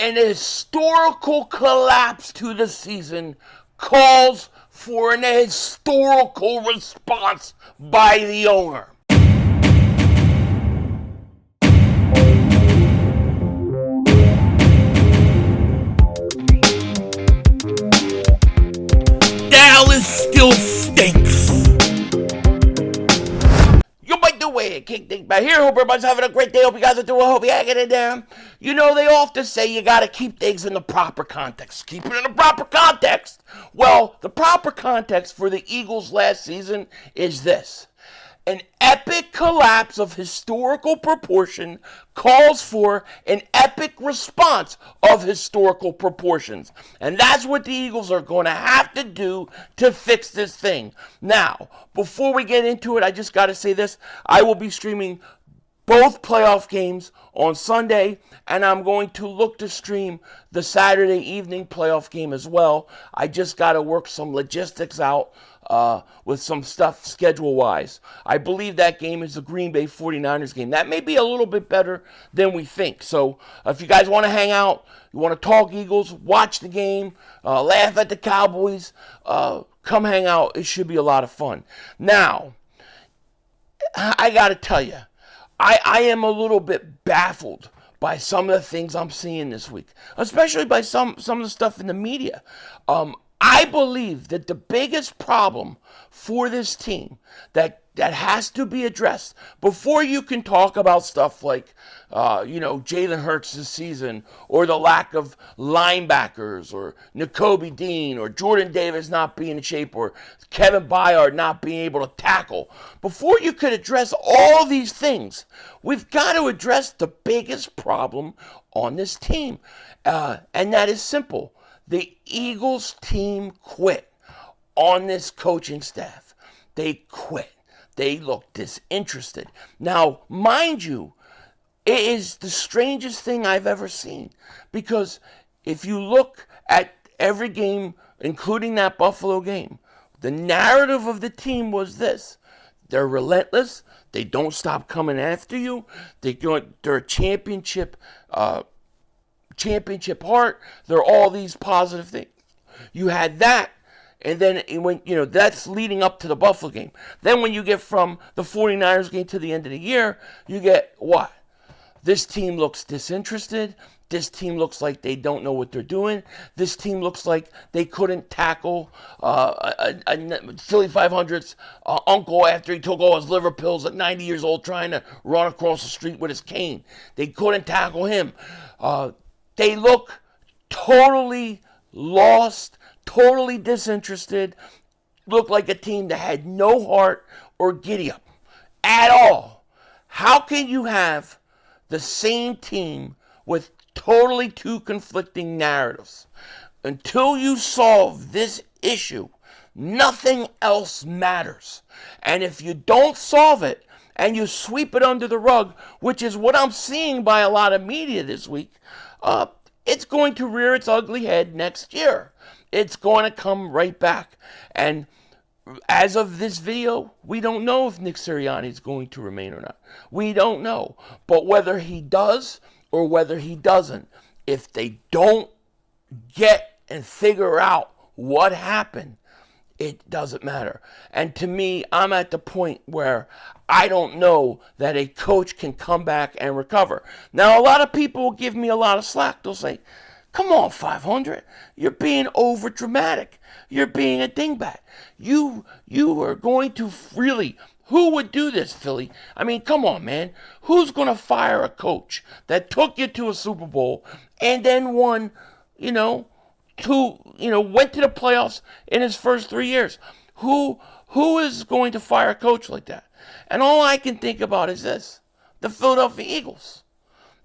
An historical collapse to the season calls for an historical response by the owner. Dallas still stinks. You might do it. King Dingbat here. Hope everybody's having a great day. Hope you guys are doing. Hope you hanging in there. You know, they often say you got to keep things in the proper context. Keep it in the proper context. Well, the proper context for the Eagles last season is this. An epic collapse of historical proportion calls for an epic response of historical proportions. And that's what the Eagles are going to have to do to fix this thing. Now, before we get into it, I just got to say this. I will be streaming both playoff games on Sunday, and I'm going to look to stream the Saturday evening playoff game as well. I just got to work some logistics out with some stuff schedule-wise. I believe that game is the Green Bay 49ers game. That may be a little bit better than we think. So if you guys want to hang out, you want to talk Eagles, watch the game, laugh at the Cowboys, come hang out. It should be a lot of fun. Now, I got to tell you, I am a little bit baffled by some of the things I'm seeing this week, especially by some of the stuff in the media. I believe that the biggest problem for this team that has to be addressed before you can talk about stuff like, Jalen Hurts this season, or the lack of linebackers, or Nakobe Dean, or Jordan Davis not being in shape, or Kevin Byard not being able to tackle. Before you could address all these things, we've got to address the biggest problem on this team, and that is simple. The Eagles team quit on this coaching staff. They quit. They look disinterested. Now, mind you, it is the strangest thing I've ever seen. Because if you look at every game, including that Buffalo game, the narrative of the team was this. They're relentless. They don't stop coming after you. They're a championship heart. They're all these positive things. You had that, and then that's leading up to the Buffalo game. Then when you get from the 49ers game to the end of the year, you get what? This team looks disinterested. This team looks like they don't know what they're doing. This team looks like they couldn't tackle a Philly 500's uncle after he took all his liver pills at 90 years old trying to run across the street with his cane. They couldn't tackle him. They look totally lost, totally disinterested, look like a team that had no heart or giddy up at all. How can you have the same team with totally two conflicting narratives? Until you solve this issue, nothing else matters. And if you don't solve it and you sweep it under the rug, which is what I'm seeing by a lot of media this week, it's going to rear its ugly head next year. It's going to come right back. And as of this video, we don't know if Nick Sirianni is going to remain or not. We don't know. But whether he does or whether he doesn't, if they don't get and figure out what happened, it doesn't matter. And to me, I'm at the point where I don't know that a coach can come back and recover. Now, a lot of people will give me a lot of slack. They'll say, come on, 500. You're being over dramatic. You're being a dingbat. You are going to really... Who would do this, Philly? I mean, come on, man. Who's going to fire a coach that took you to a Super Bowl and then won, went to the playoffs in his first 3 years? Who is going to fire a coach like that? And all I can think about is this: the Philadelphia Eagles.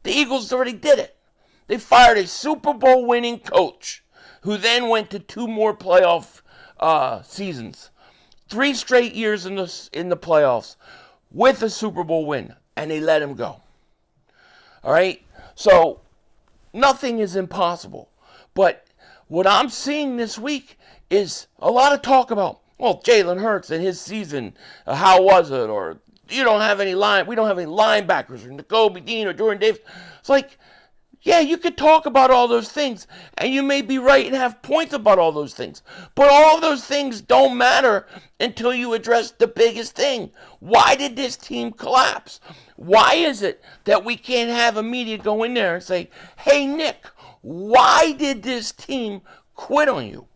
The Eagles already did it. They fired a Super Bowl winning coach who then went to 2 more playoff seasons. 3 straight years in the playoffs with a Super Bowl win, and they let him go. All right? So nothing is impossible. But what I'm seeing this week is a lot of talk about, well, Jalen Hurts and his season, how was it? Or we don't have any linebackers, or Nakobe Dean or Jordan Davis. It's like, Yeah, you could talk about all those things, and you may be right and have points about all those things. But all those things don't matter until you address the biggest thing. Why did this team collapse? Why is it that we can't have a media go in there and say, hey, Nick, why did this team quit on you?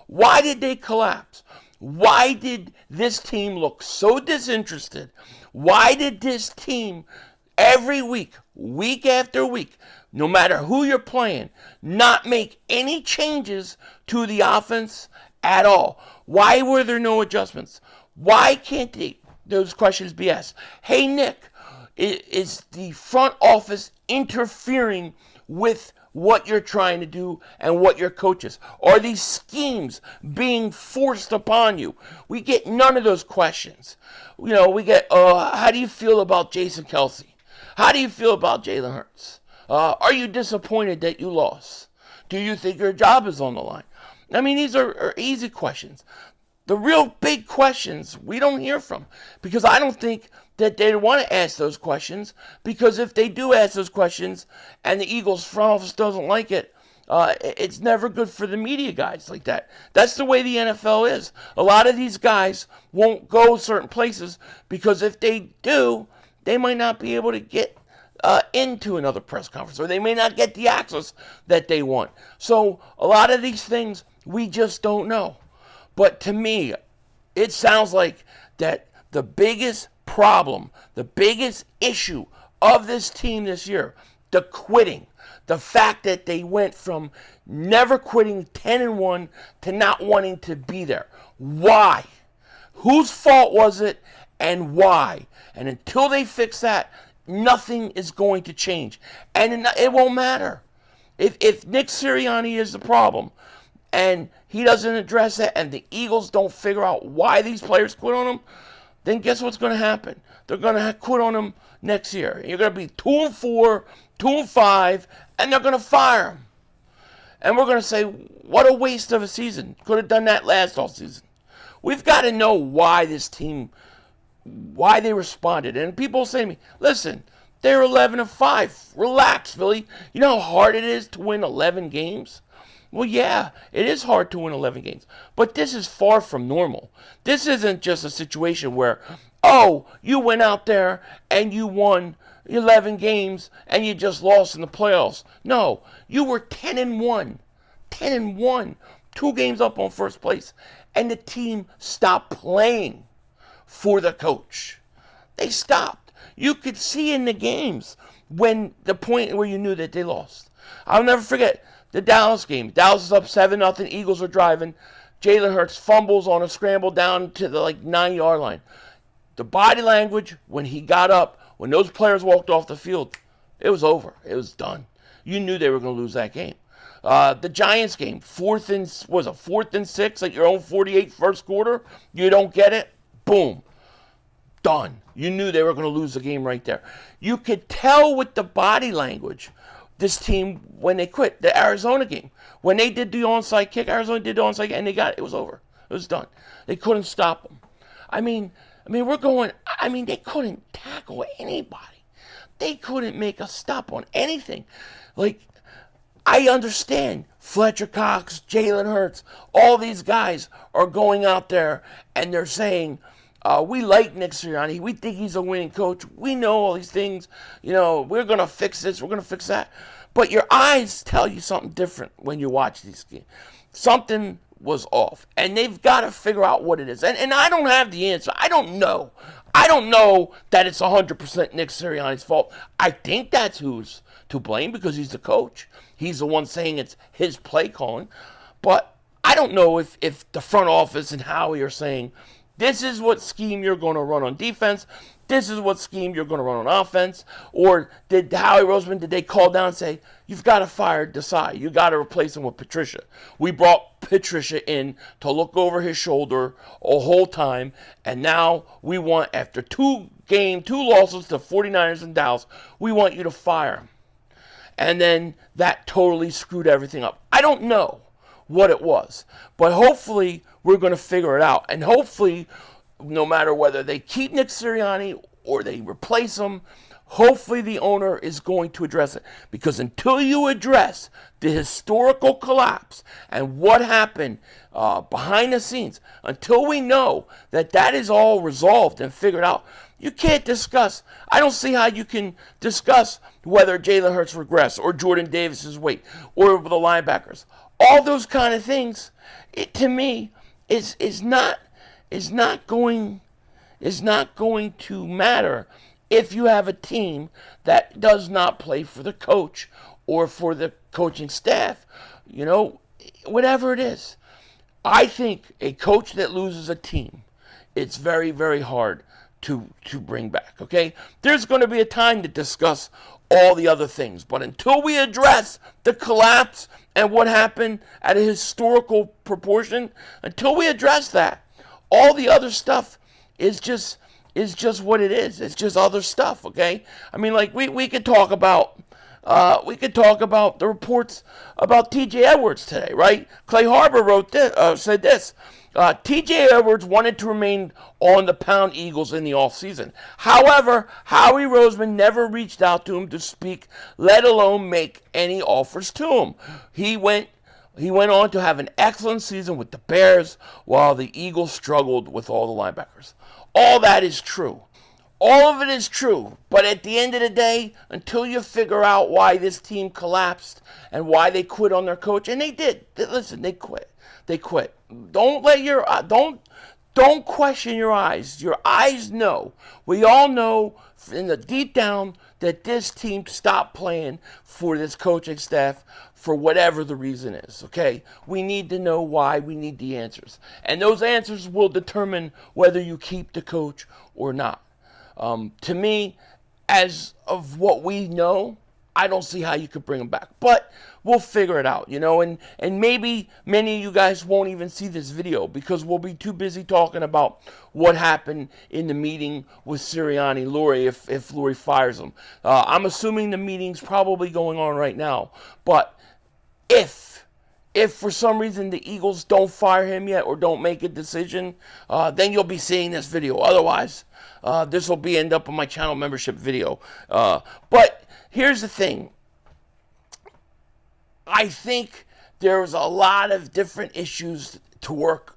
Why did they collapse? Why did this team look so disinterested? Why did this team every week, week after week, no matter who you're playing, not make any changes to the offense at all? Why were there no adjustments? Why can't those questions be asked? Hey, Nick, is the front office interfering with what you're trying to do and what your coaches? Are these schemes being forced upon you? We get none of those questions. We get, how do you feel about Jason Kelsey? How do you feel about Jalen Hurts? Are you disappointed that you lost? Do you think your job is on the line? I mean, these are easy questions. The real big questions we don't hear from, because I don't think that they want to ask those questions, because if they do ask those questions and the Eagles front office doesn't like it, it's never good for the media guys like that. That's the way the NFL is. A lot of these guys won't go certain places because if they do, they might not be able to get into another press conference, or they may not get the access that they want. So a lot of these things we just don't know. But to me, it sounds like that the biggest problem, the biggest issue of this team this year, the quitting, the fact that they went from never quitting 10-1 to not wanting to be there. Why? Whose fault was it and why? And until they fix that, nothing is going to change. And it won't matter. If Nick Sirianni is the problem and he doesn't address it and the Eagles don't figure out why these players quit on him, then guess what's going to happen? They're going to quit on him next year. You're going to be 2-4, 2-5, and they're going to fire him. And we're going to say, what a waste of a season. Could have done that last offseason. We've got to know why this team, why they responded. And people say to me, listen, they're 11-5. Relax, Philly. You know how hard it is to win 11 games? Well, yeah, it is hard to win 11 games. But this is far from normal. This isn't just a situation where, you went out there and you won 11 games and you just lost in the playoffs. No, you were 10-1. 10-1. 2 games up on first place. And the team stopped playing for the coach. They stopped. You could see in the games when the point where you knew that they lost. I'll never forget the Dallas game. Dallas is up 7-0. Eagles are driving. Jalen Hurts fumbles on a scramble down to the 9-yard line. The body language when he got up, when those players walked off the field, it was over. It was done. You knew they were going to lose that game. The Giants game, 4th and 6 at your own 48 first quarter. You don't get it. Boom. Done. You knew they were going to lose the game right there. You could tell with the body language, this team, when they quit. The Arizona game, when they did the onside kick, Arizona did the onside kick, and they got it. It was over. It was done. They couldn't stop them. They couldn't tackle anybody. They couldn't make a stop on anything. I understand Fletcher Cox, Jalen Hurts, all these guys are going out there and they're saying, we like Nick Sirianni. We think he's a winning coach. We know all these things. We're going to fix this. We're going to fix that. But your eyes tell you something different when you watch these games. Something was off. And they've got to figure out what it is. And I don't have the answer. I don't know. I don't know that it's 100% Nick Sirianni's fault. I think that's who's to blame because he's the coach. He's the one saying it's his play calling. But I don't know if the front office and Howie are saying, this is what scheme you're going to run on defense. This is what scheme you're going to run on offense. Or did Howie Roseman, did they call down and say, you've got to fire Desai. You got to replace him with Patricia. We brought Patricia in to look over his shoulder a whole time. And now we want, after 2 losses to 49ers and Dallas, we want you to fire him. And then that totally screwed everything up. I don't know what it was. But hopefully we're going to figure it out. And hopefully, no matter whether they keep Nick Sirianni or they replace him, Hopefully the owner is going to address it, because until you address the historical collapse and what happened behind the scenes, until we know that that is all resolved and figured out, you can't discuss. I don't see how you can discuss whether Jalen Hurts regressed or Jordan Davis's weight or the linebackers. All those kind of things, to me, is not going to matter if you have a team that does not play for the coach or for the coaching staff, whatever it is. I think a coach that loses a team, it's very, very hard to bring back, okay? There's going to be a time to discuss all the other things, but until we address the collapse and what happened at a historical proportion, until we address that, all the other stuff is just what it is. It's just other stuff, okay? I mean, like we could talk about the reports about T.J. Edwards today, right? Clay Harbor said this. T.J. Edwards wanted to remain on the Pound Eagles in the offseason. However, Howie Roseman never reached out to him to speak, let alone make any offers to him. He went on to have an excellent season with the Bears while the Eagles struggled with all the linebackers. All that is true. All of it is true. But at the end of the day, until you figure out why this team collapsed and why they quit on their coach, and they did. Listen, they quit. They quit. Don't question your eyes. Your eyes know. We all know in the deep down that this team stopped playing for this coaching staff for whatever the reason is, okay? We need to know why. We need the answers. And those answers will determine whether you keep the coach or not. To me, as of what we know, I don't see how you could bring him back. But we'll figure it out, and maybe many of you guys won't even see this video because we'll be too busy talking about what happened in the meeting with Sirianni, Lurie, if Lurie fires him. I'm assuming the meeting's probably going on right now. But if for some reason the Eagles don't fire him yet or don't make a decision, then you'll be seeing this video. Otherwise, this will end up on my channel membership video. But here's the thing. I think there's a lot of different issues to work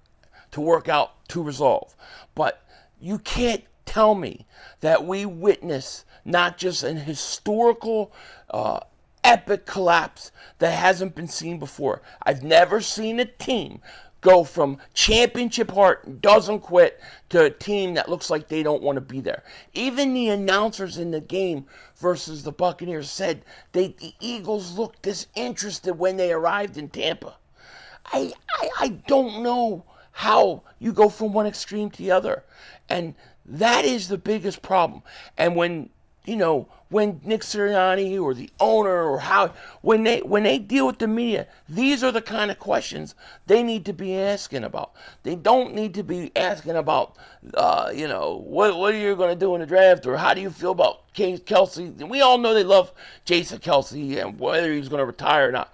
out, to resolve. But you can't tell me that we witness not just an historical, epic collapse that hasn't been seen before. I've never seen a team go from championship heart and doesn't quit to a team that looks like they don't want to be there. Even the announcers in the game versus the Buccaneers said the Eagles looked disinterested when they arrived in Tampa. I don't know how you go from one extreme to the other. And that is the biggest problem. And when Nick Sirianni or the owner or when they deal with the media, these are the kind of questions they need to be asking about. They don't need to be asking about, what are you going to do in the draft, or how do you feel about Kelce? We all know they love Jason Kelce and whether he's going to retire or not.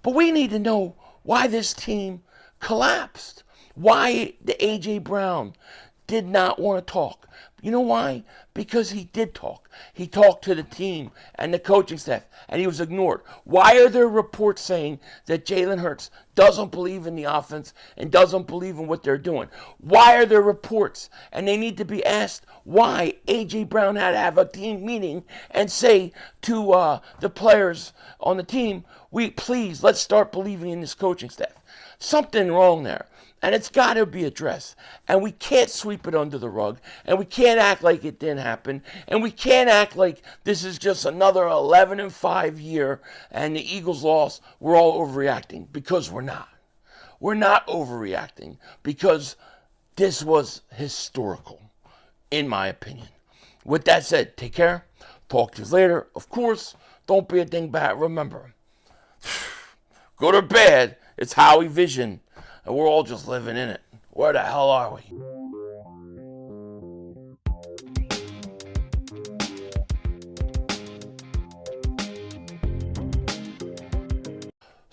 But we need to know why this team collapsed, why the A.J. Brown did not want to talk. You know why? Because he did talk. He talked to the team and the coaching staff, and he was ignored. Why are there reports saying that Jalen Hurts doesn't believe in the offense and doesn't believe in what they're doing? Why are there reports? And they need to be asked why A.J. Brown had to have a team meeting and say to the players on the team, let's start believing in this coaching staff. Something wrong there. And it's got to be addressed. And we can't sweep it under the rug. And we can't act like it didn't happen. And we can't act like this is just another 11-5 year and the Eagles lost. We're all overreacting, because we're not. We're not overreacting, because this was historical, in my opinion. With that said, take care. Talk to you later. Of course, don't be a dingbat. Remember, good or bad, it's Howie Vision. And we're all just living in it. Where the hell are we?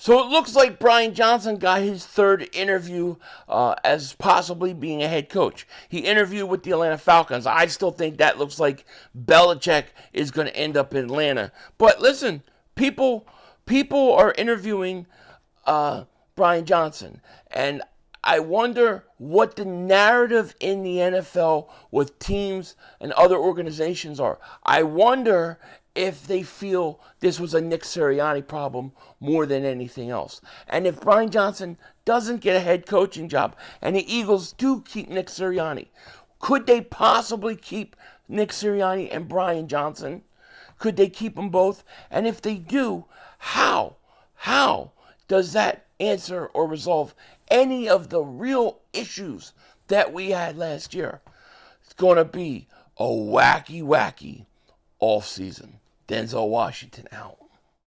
So it looks like Brian Johnson got his third interview as possibly being a head coach. He interviewed with the Atlanta Falcons. I still think that looks like Belichick is going to end up in Atlanta. But listen, people are interviewing Brian Johnson, and I wonder what the narrative in the NFL with teams and other organizations are. I wonder if they feel this was a Nick Sirianni problem more than anything else. And if Brian Johnson doesn't get a head coaching job and the Eagles do keep Nick Sirianni, could they possibly keep Nick Sirianni and Brian Johnson? Could they keep them both? And if they do, how? How does that answer or resolve any of the real issues that we had last year? It's going to be a wacky off season. Denzel Washington out.